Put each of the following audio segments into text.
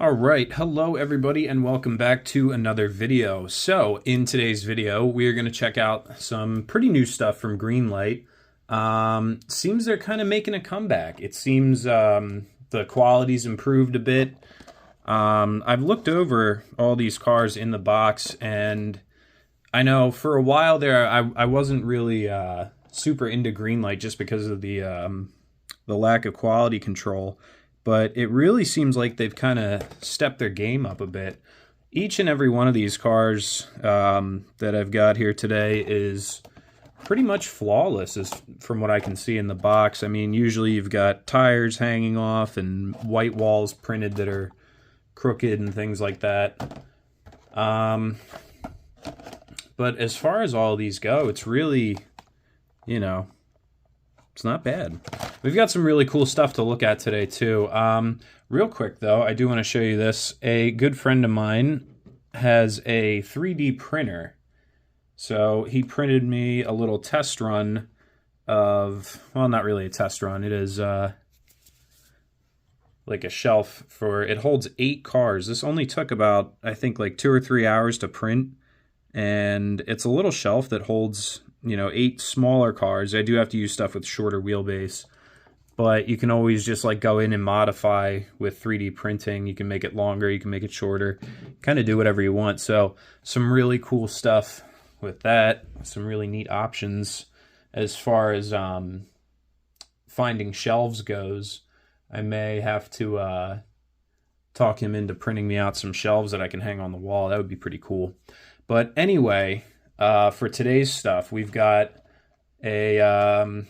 All right, hello everybody and welcome back to another video. So in today's video, we're going to check out some pretty new stuff from Greenlight. Seems they're kind of making a comeback. It seems the quality's improved a bit. I've looked over all these cars in the box, and I know for a while there I wasn't really super into Greenlight just because of the lack of quality control. But it really seems like they've kind of stepped their game up a bit. Each and every one of these cars that I've got here today is pretty much flawless from what I can see in the box. I mean, usually you've got tires hanging off and white walls printed that are crooked and things like that. But as far as all of these go, it's really, it's not bad. We've got some really cool stuff to look at today, too. Real quick, though, I do want to show you this. A good friend of mine has a 3D printer. So he printed me a little test run of, well, not really a test run. It is like a shelf for, it holds 8 cars. This only took about, I think, like 2 or 3 hours to print. And it's a little shelf that holds, 8 smaller cars. I do have to use stuff with shorter wheelbase. But you can always just like go in and modify with 3D printing. You can make it longer, you can make it shorter, kind of do whatever you want. So some really cool stuff with that. Some really neat options as far as finding shelves goes. I may have to talk him into printing me out some shelves that I can hang on the wall. That would be pretty cool. But anyway, for today's stuff, we've got a...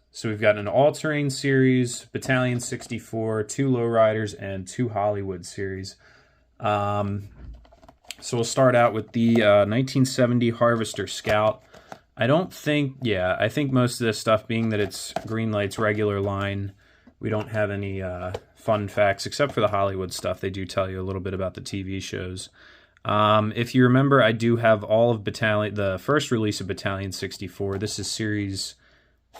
So we've got an all-terrain series, Battalion 64, 2 lowriders, and 2 Hollywood series. So we'll start out with the 1970 Harvester Scout. I think most of this stuff, being that it's Greenlight's regular line, we don't have any fun facts, except for the Hollywood stuff. They do tell you a little bit about the TV shows. If you remember, I do have all of the first release of Battalion 64. This is Series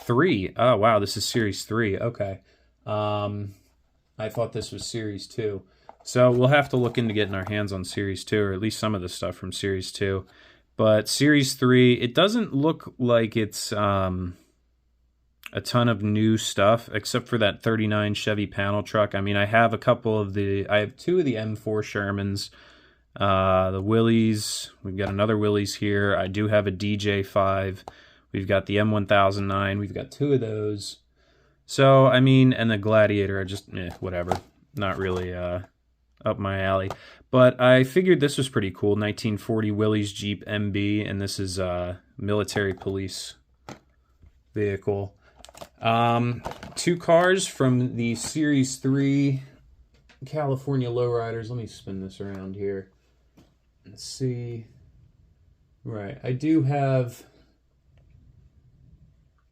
3. Oh, wow, this is Series 3. Okay. I thought this was Series 2. So we'll have to look into getting our hands on Series 2, or at least some of the stuff from Series 2. But Series 3, it doesn't look like it's a ton of new stuff, except for that 39 Chevy panel truck. I mean, I have I have 2 of the M4 Shermans, the Willys. We've got another Willys here. I do have a DJ5. We've got the M1009. We've got 2 of those. So, I mean, and the Gladiator, whatever. Not really up my alley. But I figured this was pretty cool. 1940 Willys Jeep MB, and this is a military police vehicle. 2 cars from the Series 3 California Lowriders. Let me spin this around here. Let's see. Right, I do have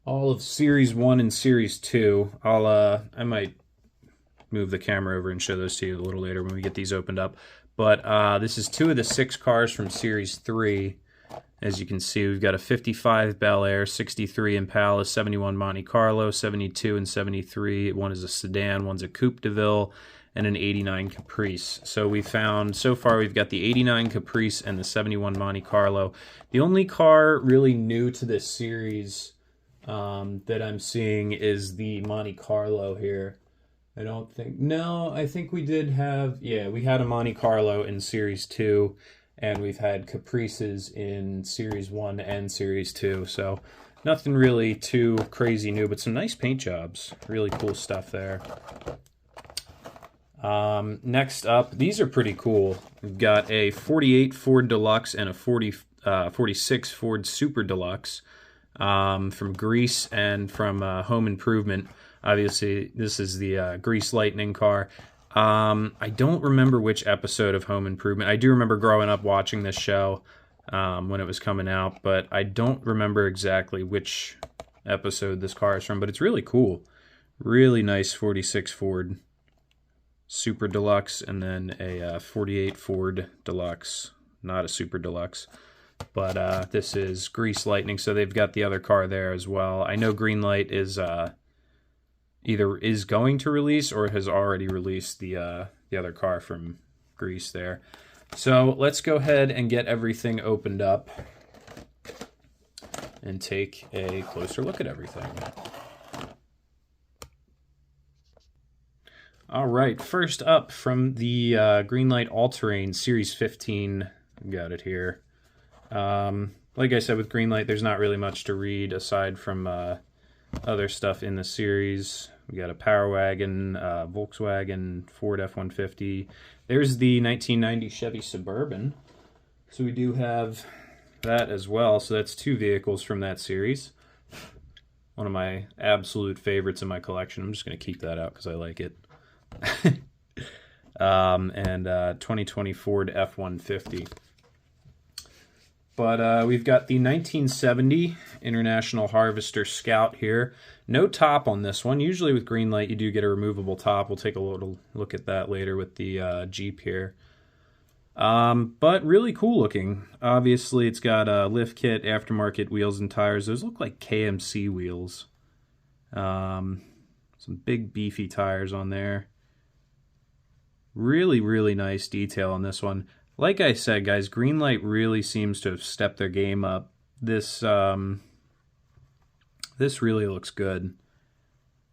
all of Series 1 and Series 2. I might move the camera over and show those to you a little later when we get these opened up. But this is 2 of the 6 cars from Series 3. As you can see, we've got a 55 Bel Air, 63 Impala, 71 Monte Carlo, 72 and 73. One is a sedan, one's a Coupe de Ville, and an 89 Caprice. So so far we've got the 89 Caprice and the 71 Monte Carlo. The only car really new to this series that I'm seeing is the Monte Carlo here. I think we did have, we had a Monte Carlo in Series 2, and we've had Caprices in Series 1 and Series 2, so nothing really too crazy new, but some nice paint jobs. Really cool stuff there. Next up, these are pretty cool. We've got a 48 Ford Deluxe and a 46 Ford Super Deluxe. From Grease and from Home Improvement. Obviously, this is the Grease Lightning car. I don't remember which episode of Home Improvement. I do remember growing up watching this show when it was coming out, but I don't remember exactly which episode this car is from, but it's really cool. Really nice 46 Ford Super Deluxe, and then a 48 Ford Deluxe, not a Super Deluxe. But this is Grease Lightning, so they've got the other car there as well. I know Greenlight is either is going to release or has already released the other car from Greece there. So let's go ahead and get everything opened up and take a closer look at everything. All right, first up from the Greenlight All-Terrain Series 15, got it here. Like I said, with Greenlight, there's not really much to read aside from other stuff in the series. We got a Power Wagon, Volkswagen, Ford F-150. There's the 1990 Chevy Suburban. So we do have that as well. So that's two vehicles from that series. One of my absolute favorites in my collection. I'm just going to keep that out because I like it. And 2020 Ford F-150. But we've got the 1970 International Harvester Scout here. No top on this one. Usually with Greenlight you do get a removable top. We'll take a little look at that later with the Jeep here. But really cool looking. Obviously it's got a lift kit, aftermarket wheels and tires. Those look like KMC wheels. Some big beefy tires on there. Really, really nice detail on this one. Like I said, guys, Greenlight really seems to have stepped their game up. This this really looks good.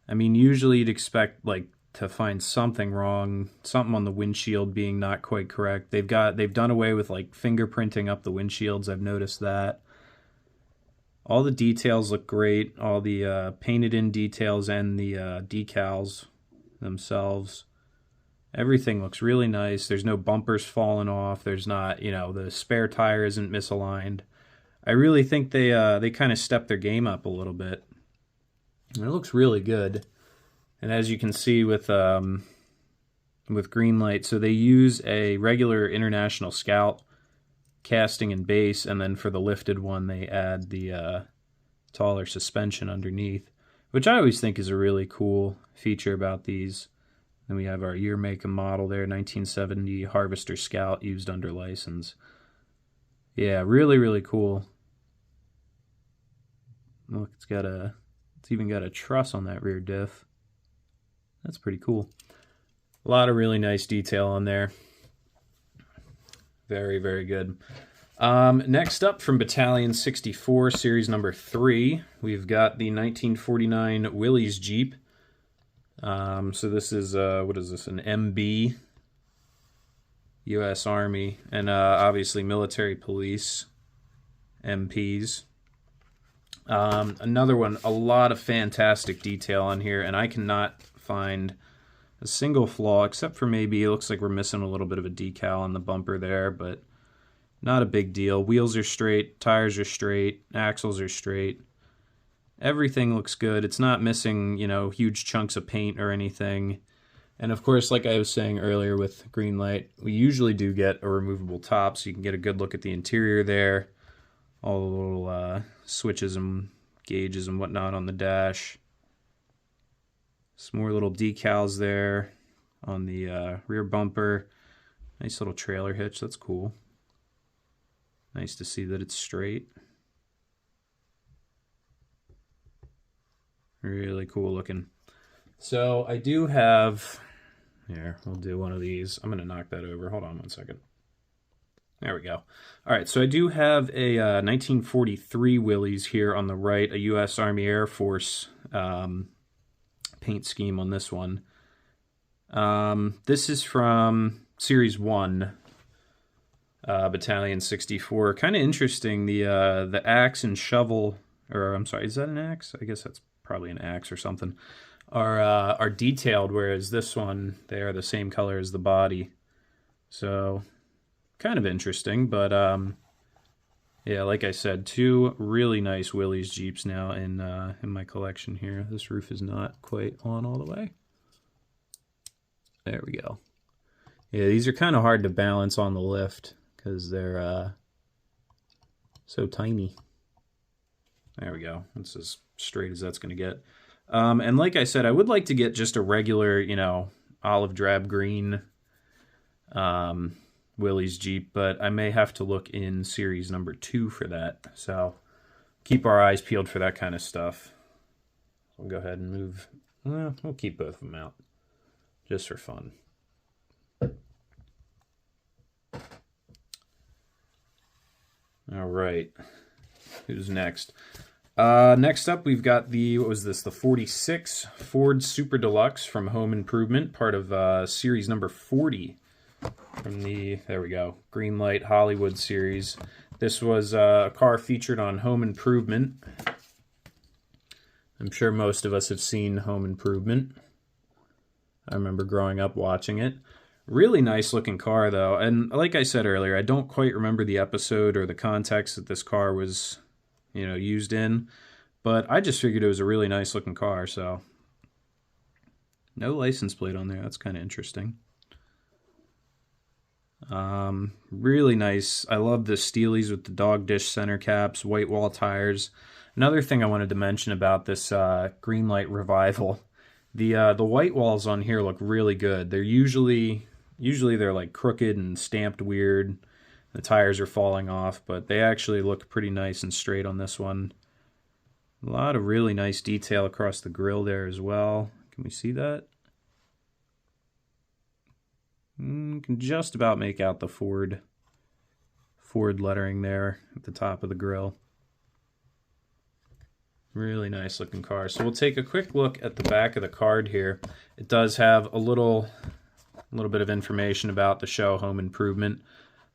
I mean, usually you'd expect like to find something wrong, something on the windshield being not quite correct. They've done away with like fingerprinting up the windshields. I've noticed that. All the details look great. All the painted in details and the decals themselves. Everything looks really nice. There's no bumpers falling off. There's not, the spare tire isn't misaligned. I really think they kind of stepped their game up a little bit. And it looks really good. And as you can see with Greenlight, so they use a regular International Scout casting and base, and then for the lifted one they add the taller suspension underneath, which I always think is a really cool feature about these. Then we have our year, make, and model there, 1970 Harvester Scout used under license. Yeah, really, really cool. Look, it's even got a truss on that rear diff. That's pretty cool. A lot of really nice detail on there. Very, very good. Next up from Battalion 64, series number 3, we've got the 1949 Willys Jeep. So this is, what is this, an MB, U.S. Army, and obviously military police, MPs. Another one, a lot of fantastic detail on here, and I cannot find a single flaw, except for maybe it looks like we're missing a little bit of a decal on the bumper there, but not a big deal. Wheels are straight, tires are straight, axles are straight. Everything looks good. It's not missing, huge chunks of paint or anything. And of course, like I was saying earlier with Greenlight, we usually do get a removable top, so you can get a good look at the interior there. All the little switches and gauges and whatnot on the dash. Some more little decals there on the rear bumper. Nice little trailer hitch. That's cool. Nice to see that it's straight. Really cool looking. So I do have, here, we'll do one of these. I'm going to knock that over. Hold on one second. There we go. All right, so I do have a 1943 Willys here on the right, a U.S. Army Air Force paint scheme on this one. This is from Series 1, Battalion 64. Kind of interesting, the axe and shovel, or I'm sorry, is that an axe? I guess that's probably an axe or something, are detailed, whereas this one, they are the same color as the body. So kind of interesting, but yeah, like I said, two really nice Willys Jeeps now in my collection here. This roof is not quite on all the way. There we go. Yeah, these are kind of hard to balance on the lift because they're so tiny. There we go. That's as straight as that's going to get. And like I said, I would like to get just a regular, olive drab green Willys Jeep, but I may have to look in series number 2 for that. So keep our eyes peeled for that kind of stuff. We'll go ahead and move Well, we'll keep both of them out, just for fun. All right. Who's next? Next up, we've got the, what was this, the 46 Ford Super Deluxe from Home Improvement, part of series number 40 from the, there we go, Greenlight Hollywood series. This was a car featured on Home Improvement. I'm sure most of us have seen Home Improvement. I remember growing up watching it. Really nice looking car, though. And like I said earlier, I don't quite remember the episode or the context that this car was, used in. But I just figured it was a really nice looking car, so. No license plate on there. That's kind of interesting. Really nice. I love the Steelies with the dog dish center caps, white wall tires. Another thing I wanted to mention about this Greenlight revival, the white walls on here look really good. They're usually they're like crooked and stamped weird. The tires are falling off, but they actually look pretty nice and straight on this one. A lot of really nice detail across the grille there as well. Can we see that? Can just about make out the Ford lettering there at the top of the grille. Really nice looking car. So we'll take a quick look at the back of the card here. It does have a little bit of information about the show Home Improvement.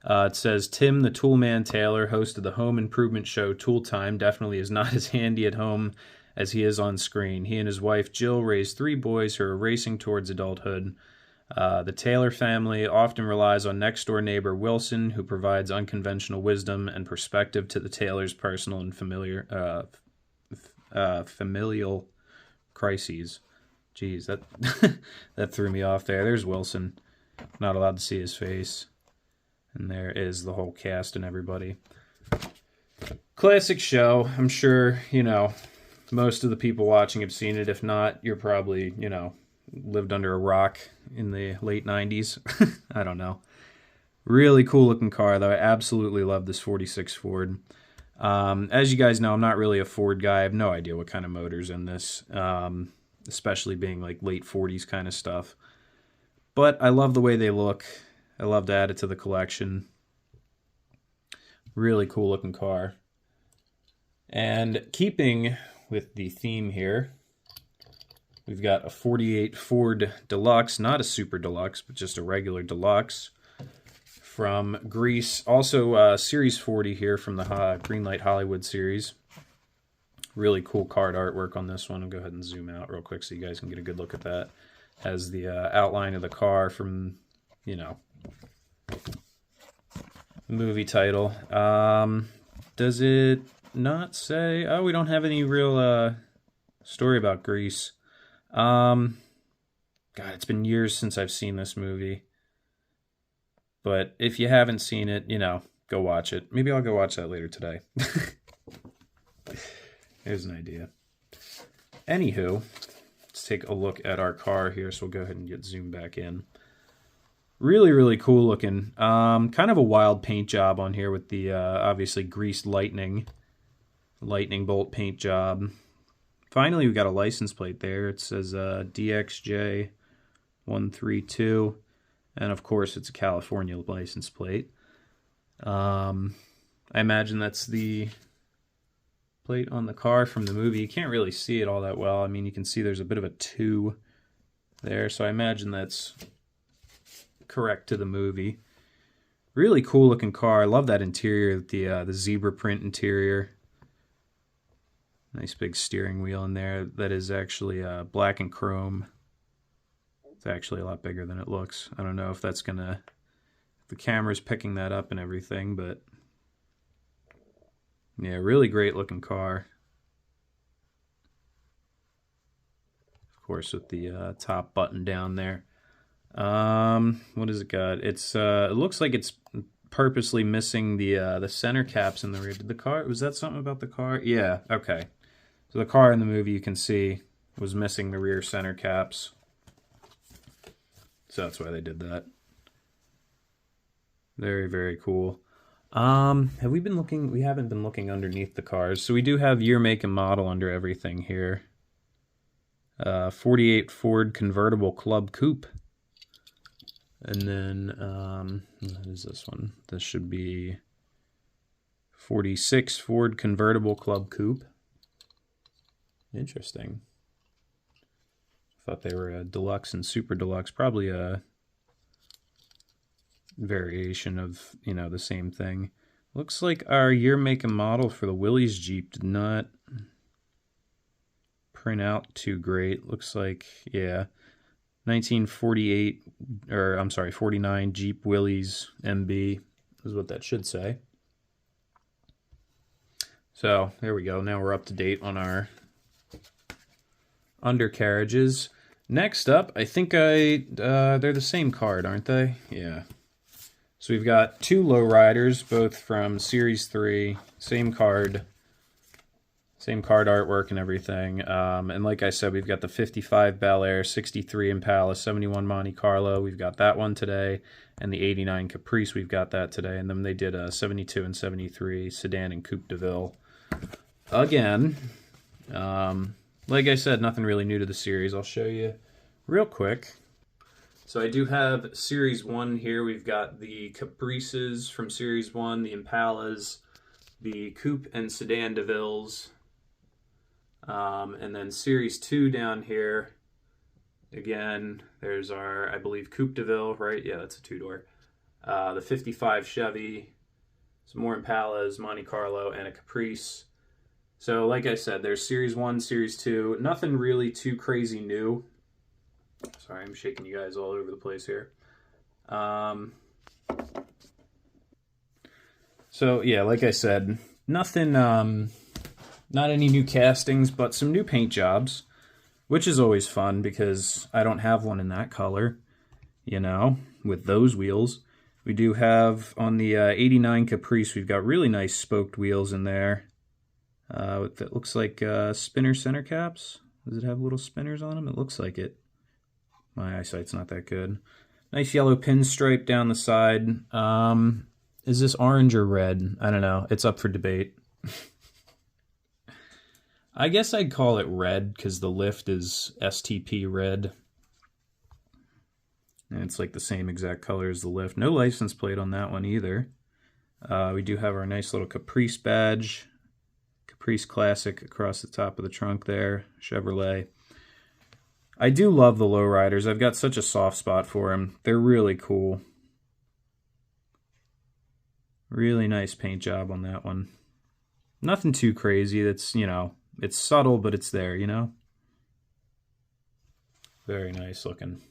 It says, Tim the Toolman Taylor, host of the Home Improvement show Tool Time, definitely is not as handy at home as he is on screen. He and his wife Jill raised 3 boys who are racing towards adulthood. The Taylor family often relies on next-door neighbor Wilson, who provides unconventional wisdom and perspective to the Taylors' personal and familial crises. Jeez, that that threw me off there. There's Wilson. Not allowed to see his face. And there is the whole cast and everybody. Classic show. I'm sure, most of the people watching have seen it. If not, you're probably, lived under a rock in the late 90s. I don't know. Really cool looking car, though. I absolutely love this 46 Ford. As you guys know, I'm not really a Ford guy. I have no idea what kind of motor's in this, especially being like late 40s kind of stuff. But I love the way they look. I love to add it to the collection. Really cool looking car. And keeping with the theme here, we've got a 48 Ford Deluxe, not a Super Deluxe, but just a regular Deluxe from Greece. Also Series 40 here from the Greenlight Hollywood series. Really cool card artwork on this one. I'll go ahead and zoom out real quick so you guys can get a good look at that. Has the outline of the car from, movie title. Does it not say? Oh, we don't have any real story about Greece. God, it's been years since I've seen this movie. But if you haven't seen it, go watch it. Maybe I'll go watch that later today. There's an idea. Anywho, let's take a look at our car here. So we'll go ahead and get zoomed back in. Really, really cool looking. Kind of a wild paint job on here with the obviously greased lightning bolt paint job. Finally, we got a license plate there. It says DXJ132, and of course, it's a California license plate. I imagine that's the plate on the car from the movie. You can't really see it all that well. I mean, you can see there's a bit of a 2 there, so I imagine that's correct to the movie. Really cool looking car. I love that interior, the zebra print interior. Nice big steering wheel in there. That is actually black and chrome. It's actually a lot bigger than it looks. I don't know if that's gonna, if the camera's picking that up and everything, but yeah, really great looking car. Of course, with the top button down there. What has it got? It's it looks like it's purposely missing the center caps in the rear. Did the car, was that something about the car? Yeah, okay. So the car in the movie, you can see, was missing the rear center caps. So that's why they did that. Very, very cool. Have we been looking? We haven't been looking underneath the cars. So we do have year, make, and model under everything here. 48 Ford convertible club coupe. And then, what is this one? This should be 46 Ford convertible club coupe. Interesting. Thought they were a deluxe and super deluxe. Probably a variation of, you know, the same thing. Looks like our year, make, and model for the Willys Jeep did not print out too great. Looks like, yeah, 1948, or I'm sorry, 49 Jeep Willys MB is what that should say. So there we go. Now we're up to date on our undercarriages. Next up, I think they're the same card, aren't they? Yeah. So we've got two lowriders, both from Series 3, same card artwork and everything. And like I said, we've got the 55 Bel Air, 63 Impala, 71 Monte Carlo. We've got that one today. And the 89 Caprice, we've got that today. And then they did a 72 and 73 Sedan and Coupe de Ville. Again, like I said, nothing really new to the series. I'll show you real quick. So I do have Series 1 here. We've got the Caprices from Series 1, the Impalas, the Coupe and Sedan de Villes. And then Series 2 down here. Again, there's our, I believe, Coupe de Ville, right? Yeah, that's a two-door. The 55 Chevy, some more Impalas, Monte Carlo, and a Caprice. So like I said, there's Series 1, Series 2. Nothing really too crazy new. Sorry, I'm shaking you guys all over the place here. So yeah, like I said, nothing, not any new castings, but some new paint jobs, which is always fun because I don't have one in that color, you know, with those wheels. We do have on the 89 Caprice, we've got really nice spoked wheels in there. It looks like spinner center caps. Does it have little spinners on them? It looks like it. My eyesight's not that good. Nice yellow pinstripe down the side. Is this orange or red? I don't know. It's up for debate. I guess I'd call it red because the lift is STP red. And it's like the same exact color as the lift. No license plate on that one either. We do have our nice little Caprice badge. Caprice Classic across the top of the trunk there. Chevrolet. I do love the lowriders. I've got such a soft spot for them. They're really cool. Really nice paint job on that one. Nothing too crazy. That's, you know, it's subtle, but it's there, you know? Very nice looking.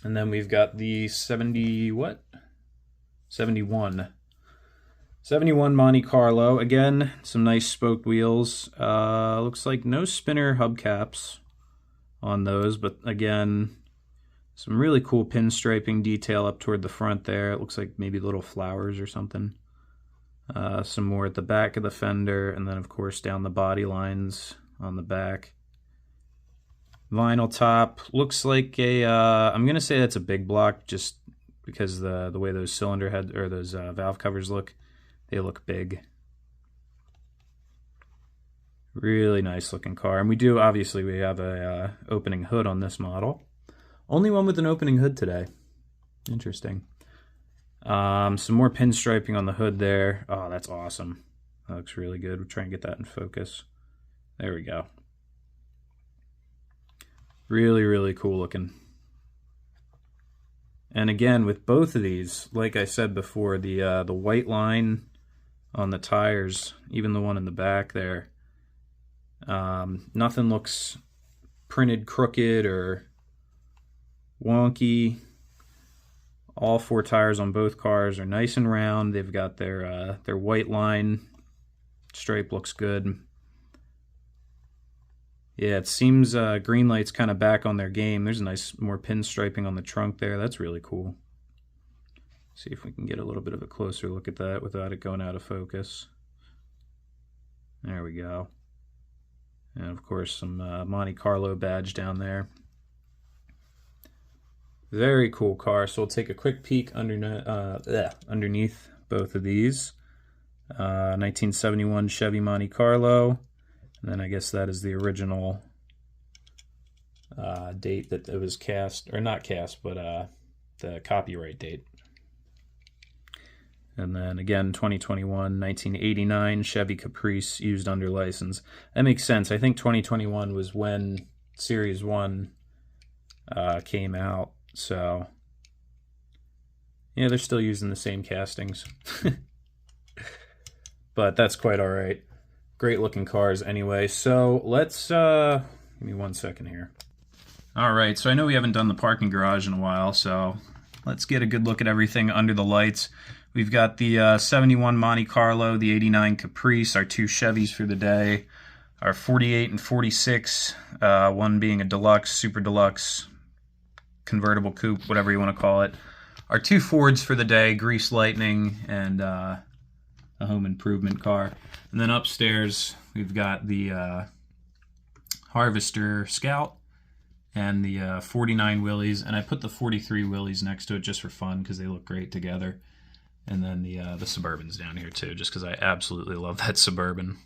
And then we've got the 71 Monte Carlo. Again, some nice spoked wheels. Looks like no spinner hubcaps on those, but again, some really cool pinstriping detail up toward the front there. It looks like maybe little flowers or something. Some more at the back of the fender, and then of course down the body lines on the back. Vinyl top. Looks like a, I'm going to say that's a big block just because the way those cylinder heads, or those valve covers look, they look big. Really nice looking car. And we do, obviously, we have a opening hood on this model. Only one with an opening hood today. Interesting. Some more pinstriping on the hood there. Oh, that's awesome. That looks really good. We'll try and get that in focus. There we go. Really, really cool looking. And again, with both of these, like I said before, the white line on the tires, even the one in the back there, nothing looks printed crooked or wonky. All four tires on both cars are nice and round. They've got their white line stripe, looks good. Yeah, it seems Greenlight's kind of back on their game. There's a nice more pinstriping on the trunk there. That's really cool. See if we can get a little bit of a closer look at that without it going out of focus. There we go. And of course some Monte Carlo badge down there. Very cool car. So we'll take a quick peek underneath both of these. 1971 Chevy Monte Carlo. And then I guess that is the original date that it was cast, or not cast, but the copyright date. And then again, 2021, 1989 Chevy Caprice used under license. That makes sense. I think 2021 was when Series 1 came out. So, yeah, they're still using the same castings. But that's quite all right. Great looking cars anyway. So let's, give me 1 second here. All right, so I know we haven't done the parking garage in a while, so let's get a good look at everything under the lights. We've got the 71 Monte Carlo, the 89 Caprice, our 2 Chevys for the day, our 48 and 46, one being a deluxe, super deluxe, convertible coupe, whatever you want to call it. Our 2 Fords for the day, Grease Lightning, and a home improvement car. And then upstairs, we've got the Harvester Scout and the 49 Willys, and I put the 43 Willys next to it just for fun because they look great together. And then the Suburban's down here too, just because I absolutely love that Suburban.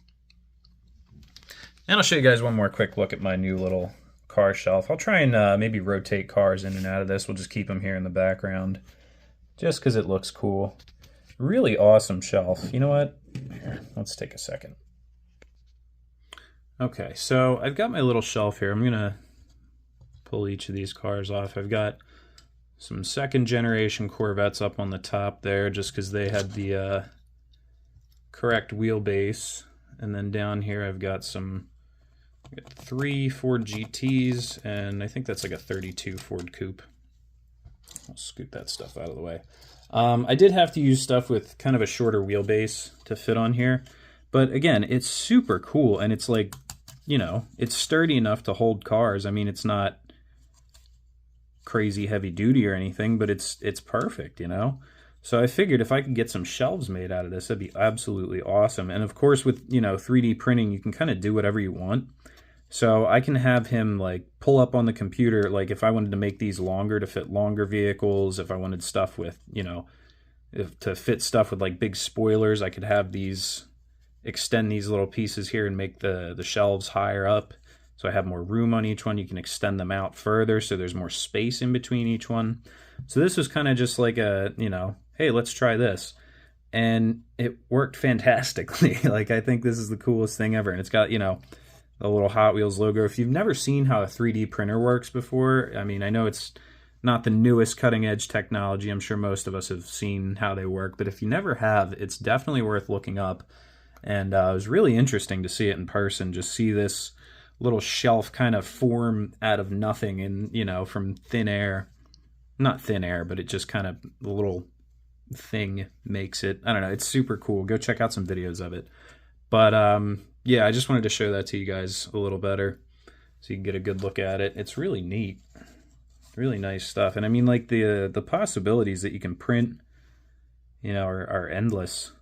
And I'll show you guys one more quick look at my new little car shelf. I'll try and maybe rotate cars in and out of this. We'll just keep them here in the background, just because it looks cool. Really awesome shelf. You know what? Here, let's take a second. Okay, so I've got my little shelf here. I'm going to pull each of these cars off. I've got some second generation Corvettes up on the top there just because they had the correct wheelbase. And then down here I've got 3 Ford GTs, and I think that's like a 32 Ford Coupe. I'll scoot that stuff out of the way. I did have to use stuff with kind of a shorter wheelbase to fit on here. But again, it's super cool, and it's like, you know, it's sturdy enough to hold cars. I mean, it's not crazy heavy duty or anything, but it's perfect, you know. So I figured if I could get some shelves made out of this, that'd be absolutely awesome. And of course, with, you know, 3D printing, you can kind of do whatever you want. So I can have him like pull up on the computer, like if I wanted to make these longer to fit longer vehicles, if I wanted stuff with, you know, to fit stuff with like big spoilers, I could have these extend these little pieces here and make the shelves higher up. So I have more room on each one. You can extend them out further so there's more space in between each one. So this was kind of just like a, you know, hey, let's try this. And it worked fantastically. Like, I think this is the coolest thing ever. And it's got, you know, the little Hot Wheels logo. If you've never seen how a 3D printer works before, I mean, I know it's not the newest cutting edge technology. I'm sure most of us have seen how they work. But if you never have, it's definitely worth looking up. And it was really interesting to see it in person, just see this little shelf kind of form out of nothing and, you know, from thin air. Not thin air, but it just kind of, the little thing makes it. I don't know, it's super cool. Go check out some videos of it. But yeah, I just wanted to show that to you guys a little better so you can get a good look at it. It's really neat. Really nice stuff. And I mean, like, the possibilities that you can print, you know, are endless.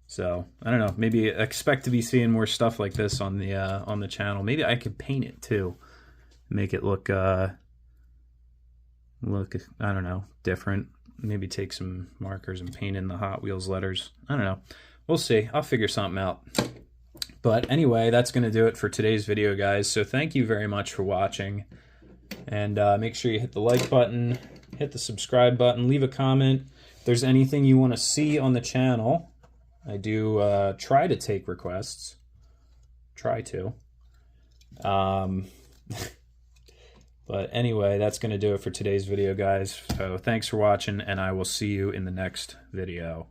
So I don't know, maybe expect to be seeing more stuff like this on the channel. Maybe I could paint it too, make it look I don't know, different. Maybe take some markers and paint in the Hot Wheels letters. I don't know, we'll see. I'll figure something out. But anyway, that's going to do it for today's video, guys. So thank you very much for watching, and make sure you hit the like button, hit the subscribe button, leave a comment. If there's anything you want to see on the channel, I do try to take requests. Try to. But anyway, that's going to do it for today's video, guys. So thanks for watching, and I will see you in the next video.